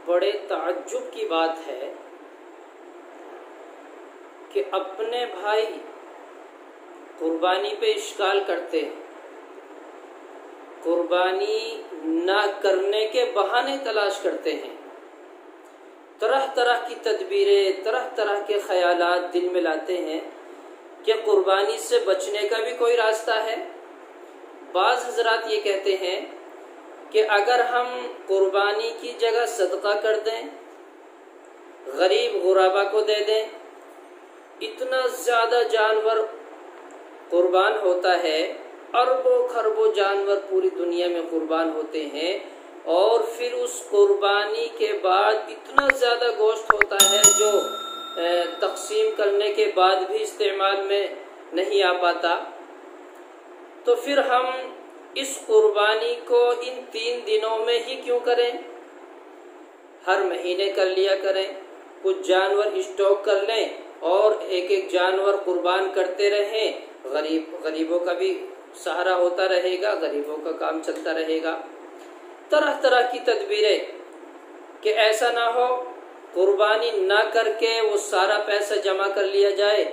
بڑے تعجب کی بات ہے کہ اپنے بھائی قربانی پہ اشکال کرتے ہیں، قربانی نہ کرنے کے بہانے تلاش کرتے ہیں، طرح طرح کی تدبیریں، طرح طرح کے خیالات دل میں لاتے ہیں کہ قربانی سے بچنے کا بھی کوئی راستہ ہے۔ بعض حضرات یہ کہتے ہیں کہ اگر ہم قربانی کی جگہ صدقہ کر دیں، غریب غربا کو دے دیں، اتنا زیادہ جانور قربان ہوتا ہے، اربوں خربوں جانور پوری دنیا میں قربان ہوتے ہیں، اور پھر اس قربانی کے بعد اتنا زیادہ گوشت ہوتا ہے جو تقسیم کرنے کے بعد بھی استعمال میں نہیں آ پاتا، تو پھر ہم اس قربانی کو ان 3 دنوں میں ہی کیوں کریں؟ ہر مہینے کر لیا کریں، کچھ جانور اسٹاک کر لیں اور ایک ایک جانور قربان کرتے رہیں، غریبوں کا بھی سہارا ہوتا رہے گا، غریبوں کا کام چلتا رہے گا۔ طرح طرح کی تدبیریں کہ ایسا نہ ہو قربانی نہ کر کے وہ سارا پیسہ جمع کر لیا جائے،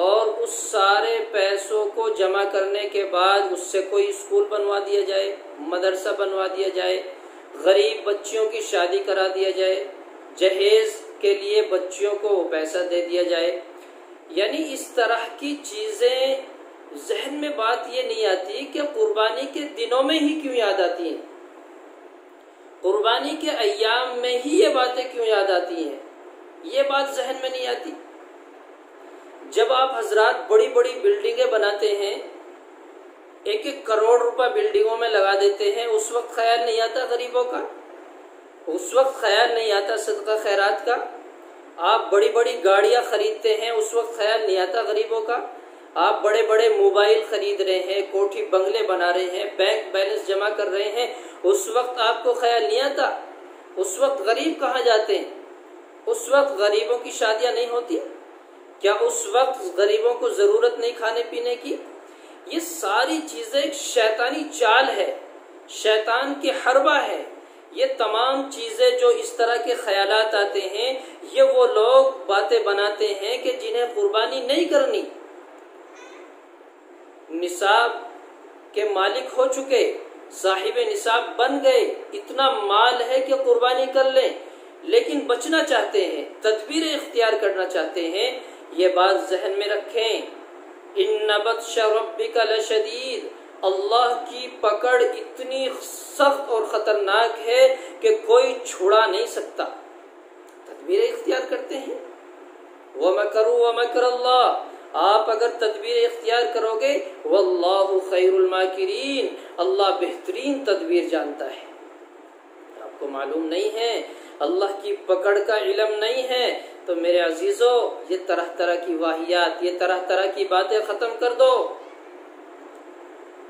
اور اس سارے پیسوں کو جمع کرنے کے بعد اس سے کوئی اسکول بنوا دیا جائے، مدرسہ بنوا دیا جائے، غریب بچیوں کی شادی کرا دیا جائے، جہیز کے لیے بچیوں کو پیسہ دے دیا جائے۔ یعنی اس طرح کی چیزیں ذہن میں بات یہ نہیں آتی کہ قربانی کے دنوں میں ہی کیوں یاد آتی ہیں، قربانی کے ایام میں ہی یہ باتیں کیوں یاد آتی ہیں، یہ بات ذہن میں نہیں آتی۔ جب آپ حضرات بڑی بڑی بلڈنگیں بناتے ہیں، 1-1 کروڑ روپہ بلڈنگوں میں لگا دیتے ہیں، اس وقت خیال نہیں آتا غریبوں کا، اس وقت خیال نہیں آتا صدقہ خیرات کا۔ آپ بڑی بڑی گاڑیاں خریدتے ہیں، اس وقت خیال نہیں آتا غریبوں کا۔ آپ بڑے بڑے موبائل خرید رہے ہیں، کوٹھی بنگلے بنا رہے ہیں، بینک بیلنس جمع کر رہے ہیں، اس وقت آپ کو خیال نہیں آتا۔ اس وقت غریب کہاں جاتے ہیں؟ اس وقت غریبوں کی شادیاں نہیں ہوتی؟ کیا اس وقت غریبوں کو ضرورت نہیں کھانے پینے کی؟ یہ ساری چیزیں ایک شیطانی چال ہے، شیطان کے حربہ ہے۔ یہ تمام چیزیں جو اس طرح کے خیالات آتے ہیں، یہ وہ لوگ باتیں بناتے ہیں کہ جنہیں قربانی نہیں کرنی، نصاب کے مالک ہو چکے، صاحب نصاب بن گئے، اتنا مال ہے کہ قربانی کر لیں، لیکن بچنا چاہتے ہیں، تدبیریں اختیار کرنا چاہتے ہیں۔ یہ بات ذہن میں رکھیں، ان بطش ربک لشدید، اللہ کی پکڑ اتنی سخت اور خطرناک ہے کہ کوئی چھڑا نہیں سکتا۔ تدبیریں اختیار کرتے ہیں، وَمَكَرُوا وَمَكَرَ اللَّهُ، آپ اگر تدبیر اختیار کرو گے، وَاللَّهُ خَيْرُ الْمَاكِرِينَ، اللہ بہترین تدبیر جانتا ہے۔ آپ کو معلوم نہیں ہے، اللہ کی پکڑ کا علم نہیں ہے، تو میرے عزیزو یہ طرح طرح کی واہیات، یہ طرح طرح کی باتیں ختم کر دو۔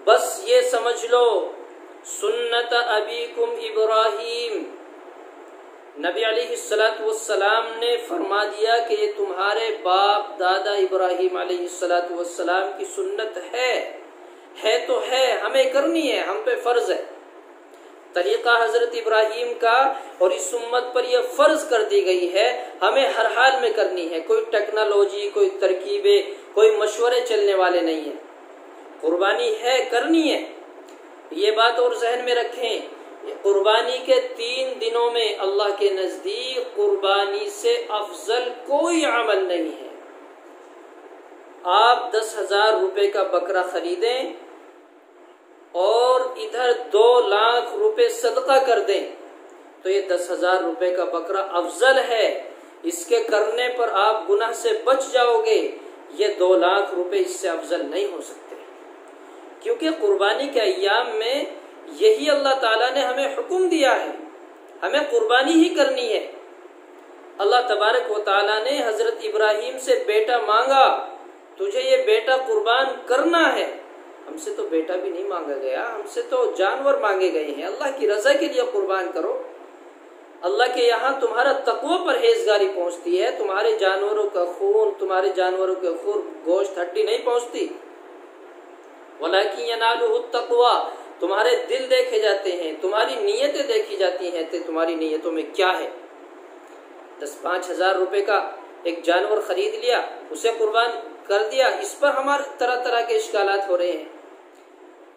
بس یہ سمجھ لو، سنت ابیکم ابراہیم، نبی علیہ السلام نے فرما دیا کہ یہ تمہارے باپ دادا ابراہیم علیہ السلام کی سنت ہے تو ہے، ہمیں کرنی ہے، ہم پہ فرض ہے۔ طریقہ حضرت ابراہیم کا اور اس امت پر یہ فرض کر دی گئی ہے، ہمیں ہر حال میں کرنی ہے، کوئی ٹیکنالوجی، کوئی ترکیبیں، کوئی مشورے چلنے والے نہیں ہیں، قربانی ہے، کرنی ہے۔ یہ بات اور ذہن میں رکھیں، قربانی کے 3 دنوں میں اللہ کے نزدیک قربانی سے افضل کوئی عمل نہیں ہے۔ آپ 10,000 روپے کا بکرا خریدیں اور ادھر 2 لاکھ روپے صدقہ کر دیں، تو یہ 10,000 روپے کا بکرا افضل ہے، اس کے کرنے پر آپ گناہ سے بچ جاؤ گے۔ یہ 2 لاکھ روپے اس سے افضل نہیں ہو سکتے، کیونکہ قربانی کے ایام میں یہی اللہ تعالیٰ نے ہمیں حکم دیا ہے، ہمیں قربانی ہی کرنی ہے۔ اللہ تبارک و تعالیٰ نے حضرت ابراہیم سے بیٹا مانگا، تجھے یہ بیٹا قربان کرنا ہے۔ ہم سے تو بیٹا بھی نہیں مانگا گیا، ہم سے تو جانور مانگے گئے ہیں۔ اللہ کی رضا کے لیے قربان کرو، اللہ کے یہاں تمہارا تقوی پرہیزگاری پہنچتی ہے، تمہارے جانوروں کا خون، تمہارے جانوروں کے خون، گوشت، ہڈی نہیں پہنچتی۔ وَلَكِنْ يَنَالُهُ التَّقْوَى، تمہارے دل دیکھے جاتے ہیں، تمہاری نیتیں دیکھی جاتی ہیں کہ تمہاری نیتوں میں کیا ہے۔ 5,000 روپے کا ایک جانور خرید لیا، اسے قربان کر دیا، اس پر ہمارے طرح طرح کے اشکالات ہو رہے ہیں۔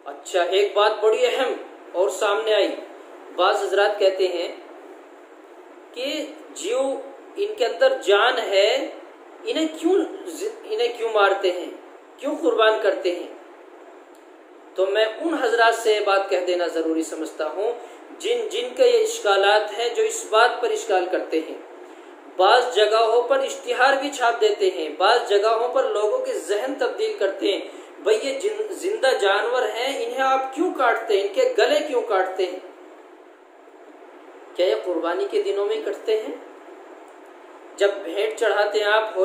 اچھا، ایک بات بڑی اہم اور سامنے آئی، بعض حضرات کہتے ہیں کہ جو ان کے اندر جان ہے انہیں کیوں مارتے ہیں، کیوں قربان کرتے ہیں؟ تو میں ان حضرات سے بات کہہ دینا ضروری سمجھتا ہوں جن کے یہ اشکالات ہیں، جو اس بات پر اشکال کرتے ہیں۔ بعض جگہوں پر اشتہار بھی چھاپ دیتے ہیں، بعض جگہوں پر لوگوں کے ذہن تبدیل کرتے ہیں، بھئی یہ زندہ جانور ہیں، انہیں آپ کیوں کاٹتے ہیں، ان کے گلے کیوں کاٹتے ہیں؟ کیا یہ قربانی کے دنوں میں کٹتے ہیں؟ جب بھیٹ چڑھاتے ہیں آپ،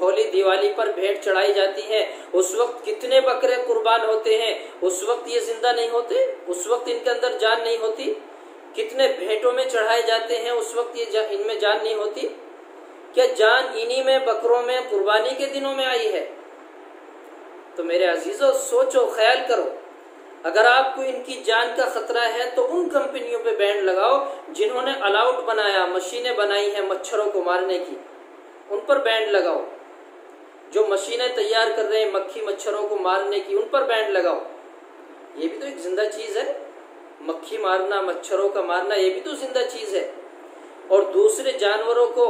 ہولی دیوالی پر بھیٹ چڑھائی جاتی ہے، اس وقت کتنے بکرے قربان ہوتے ہیں؟ اس وقت یہ زندہ نہیں ہوتے؟ اس وقت ان کے اندر جان نہیں ہوتی؟ کتنے بھیٹوں میں چڑھائے جاتے ہیں، اس وقت یہ ان میں جان نہیں ہوتی؟ کیا جان انہی میں، بکروں میں، قربانی کے دنوں میں آئی ہے؟ تو میرے عزیزو، سوچو، خیال کرو، اگر آپ کو ان کی جان کا خطرہ ہے تو ان کمپنیوں پہ بین لگاؤ جنہوں نے آل آؤٹ بنایا، مشینیں بنائی ہیں مچھروں کو مارنے کی، ان پر بین لگاؤ۔ جو مشینیں تیار کر رہے ہیں مکھی مچھروں کو مارنے کی، ان پر بین لگاؤ۔ یہ بھی تو ایک زندہ چیز ہے، مکھی مارنا، مچھروں کا مارنا، یہ بھی تو زندہ چیز ہے۔ اور دوسرے جانوروں کو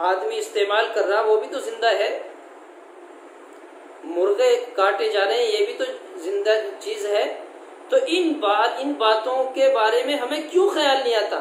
آدمی استعمال کر رہا، وہ بھی تو زندہ ہے۔ مرغے کاٹے جا رہے ہیں، یہ بھی تو زندہ چیز ہے۔ تو ان باتوں کے بارے میں ہمیں کیوں خیال نہیں آتا؟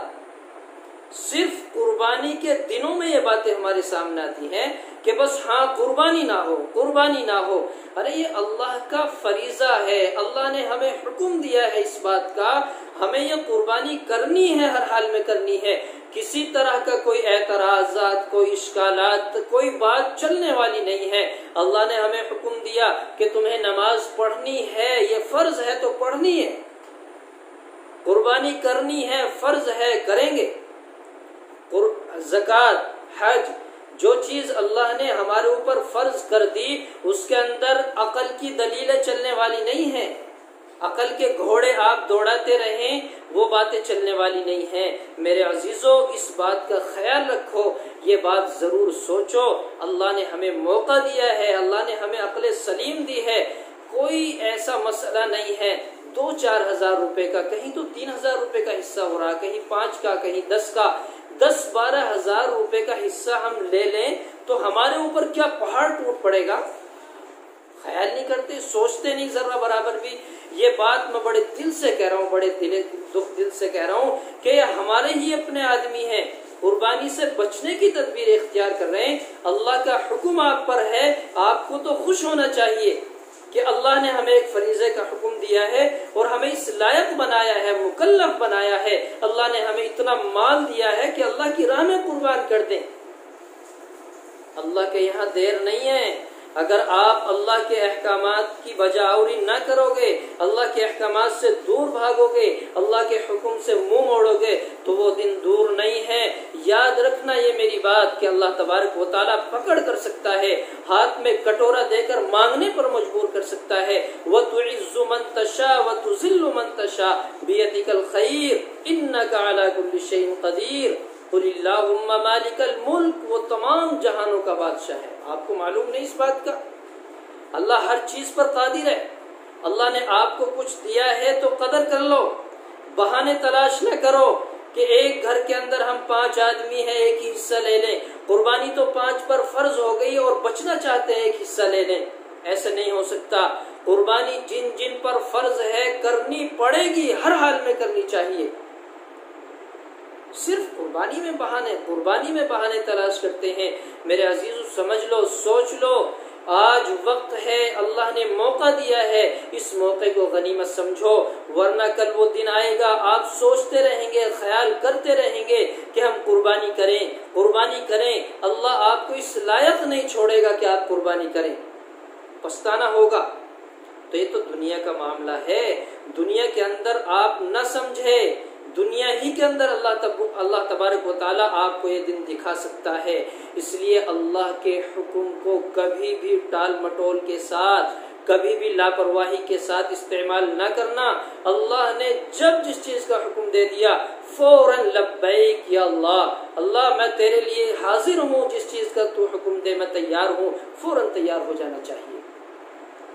صرف قربانی کے دنوں میں یہ باتیں ہمارے سامنے آتی ہیں کہ بس ہاں قربانی نہ ہو، قربانی نہ ہو۔ ارے یہ اللہ کا فریضہ ہے، اللہ نے ہمیں حکم دیا ہے اس بات کا، ہمیں یہ قربانی کرنی ہے، ہر حال میں کرنی ہے۔ کسی طرح کا کوئی اعتراضات، کوئی اشکالات، کوئی بات چلنے والی نہیں ہے۔ اللہ نے ہمیں حکم دیا کہ تمہیں نماز پڑھنی ہے، یہ فرض ہے تو پڑھنی ہے، قربانی کرنی ہے، فرض ہے، کریں گے۔ زکوٰۃ، حج، جو چیز اللہ نے ہمارے اوپر فرض کر دی، اس کے اندر عقل کی دلیلیں چلنے والی نہیں ہیں، عقل کے گھوڑے آپ دوڑاتے رہیں، وہ باتیں چلنے والی نہیں ہیں۔ میرے عزیزو، اس بات کا خیال رکھو، یہ بات ضرور سوچو۔ اللہ نے ہمیں موقع دیا ہے، اللہ نے ہمیں عقل سلیم دی ہے، کوئی ایسا مسئلہ نہیں ہے 2-4 ہزار روپے کا، کہیں تو 3,000 روپے کا حصہ ہو رہا، کہیں 5 کا، کہیں 10 کا، 10-12 ہزار روپے کا حصہ ہم لے لیں تو ہمارے اوپر کیا پہاڑ ٹوٹ پڑے گا؟ خیال نہیں کرتے، سوچتے نہیں ذرہ برابر بھی۔ یہ بات میں بڑے دل سے کہہ رہا ہوں، بڑے دل سے کہہ رہا ہوں کہ یہ ہمارے ہی اپنے آدمی ہیں، قربانی سے بچنے کی تدبیر اختیار کر رہے ہیں۔ اللہ کا حکم آپ پر ہے، آپ کو تو خوش ہونا چاہیے کہ اللہ نے ہمیں ایک فریضے کا حکم دیا ہے اور ہمیں اس لائق بنایا ہے، مکلف بنایا ہے۔ اللہ نے ہمیں اتنا مال دیا ہے کہ اللہ کی راہ میں قربان کر دیں۔ اللہ کے یہاں دیر نہیں ہے۔ اگر آپ اللہ کے احکامات کی بجاوری نہ کرو گے، اللہ کے احکامات سے دور بھاگو گے، اللہ کے حکم سے منہ موڑو گے، تو وہ دن دور نہیں ہے۔ یاد رکھنا یہ میری بات کہ اللہ تبارک و تعالیٰ پکڑ کر سکتا ہے، ہاتھ میں کٹورا دے کر مانگنے پر مجبور کر سکتا ہے۔ وَتُعِزُّ مَن تَشَاءُ وَتُذِلُّ مَن تَشَاءُ بِيَدِكَ الْخَيْرُ إِنَّكَ عَلَى كُلِّ شَيْءٍ قَدِيرٌ قُلِ اللَّهُمَّ مَالِكَ الْمُلْكِ، وہ تمام جہانوں کا بادشاہ ہے۔ آپ کو معلوم نہیں اس بات کا؟ اللہ ہر چیز پر قادر ہے۔ اللہ نے آپ کو کچھ دیا ہے تو قدر کر لو، بہانے تلاش نہ کرو کہ ایک گھر کے اندر ہم 5 آدمی ہیں، ایک ہی حصہ لے لیں، قربانی تو 5 پر فرض ہو گئی اور بچنا چاہتے ہیں ایک حصہ لے لیں۔ ایسا نہیں ہو سکتا۔ قربانی جن پر فرض ہے کرنی پڑے گی، ہر حال میں کرنی چاہیے۔ صرف قربانی میں بہانے تلاش کرتے ہیں۔ میرے عزیزو، سمجھ لو، سوچ لو، آج وقت ہے، اللہ نے موقع دیا ہے، اس موقع کو غنیمت سمجھو، ورنہ کل وہ دن آئے گا، آپ سوچتے رہیں گے، خیال کرتے رہیں گے کہ ہم قربانی کریں، اللہ آپ کو اس لائق نہیں چھوڑے گا کہ آپ قربانی کریں، پچھتانا ہوگا۔ تو یہ تو دنیا کا معاملہ ہے، دنیا کے اندر آپ نہ سمجھے، دنیا ہی کے اندر اللہ تبارک و تعالیٰ آپ کو یہ دن دکھا سکتا ہے۔ اس لیے اللہ کے حکم کو کبھی بھی ٹال مٹول کے ساتھ، کبھی بھی لاپرواہی کے ساتھ استعمال نہ کرنا۔ اللہ نے جب جس چیز کا حکم دے دیا فوراً لبیک یا اللہ، اللہ میں تیرے لیے حاضر ہوں، جس چیز کا تو حکم دے میں تیار ہوں، فوراً تیار ہو جانا چاہیے۔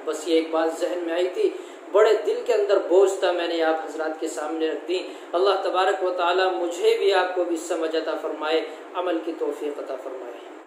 بس یہ ایک بات ذہن میں آئی تھی، بڑے دل کے اندر بوجھ تھا، میں نے آپ حضرات کے سامنے رکھ دی۔ اللہ تبارک و تعالی مجھے بھی آپ کو بھی سمجھ عطا فرمائے، عمل کی توفیق عطا فرمائے۔